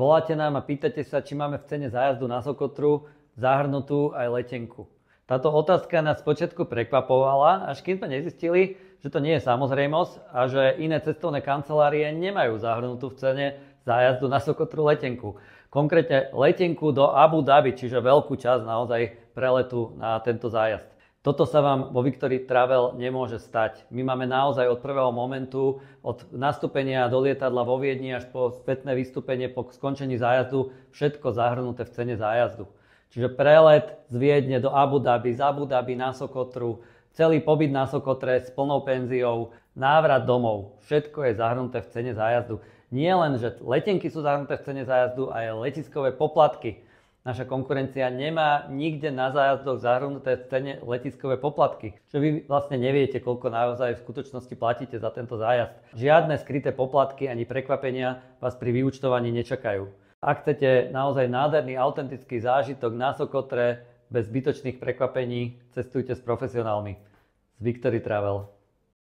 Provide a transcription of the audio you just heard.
Voláte nám a pýtate sa, či máme v cene zájazdu na Sokotru zahrnutú aj letenku. Táto otázka nás spočiatku prekvapovala, až kým sme nezistili, že to nie je samozrejmosť a že iné cestovné kancelárie nemajú zahrnutú v cene zájazdu na Sokotru letenku. Konkrétne letenku do Abu Dhabi, čiže veľkú časť naozaj preletu na tento zájazd. Toto sa vám vo Victory Travel nemôže stať. My máme naozaj od prvého momentu, od nastúpenia do lietadla vo Viedni až po spätné vystúpenie po skončení zájazdu, všetko zahrnuté v cene zájazdu. Čiže prelet z Viedne do Abu Dhabi, z Abu Dhabi na Sokotru, celý pobyt na Sokotre s plnou penziou, návrat domov, všetko je zahrnuté v cene zájazdu. Nie len, že letenky sú zahrnuté v cene zájazdu, aj letiskové poplatky. Naša konkurencia nemá nikde na zájazdoch zahrnuté v cene letiskové poplatky. Čo vy vlastne neviete, koľko naozaj v skutočnosti platíte za tento zájazd. Žiadne skryté poplatky ani prekvapenia vás pri vyúčtovaní nečakajú. Ak chcete naozaj nádherný, autentický zážitok na Sokotre bez zbytočných prekvapení, cestujte s profesionálmi. Z Victory Travel.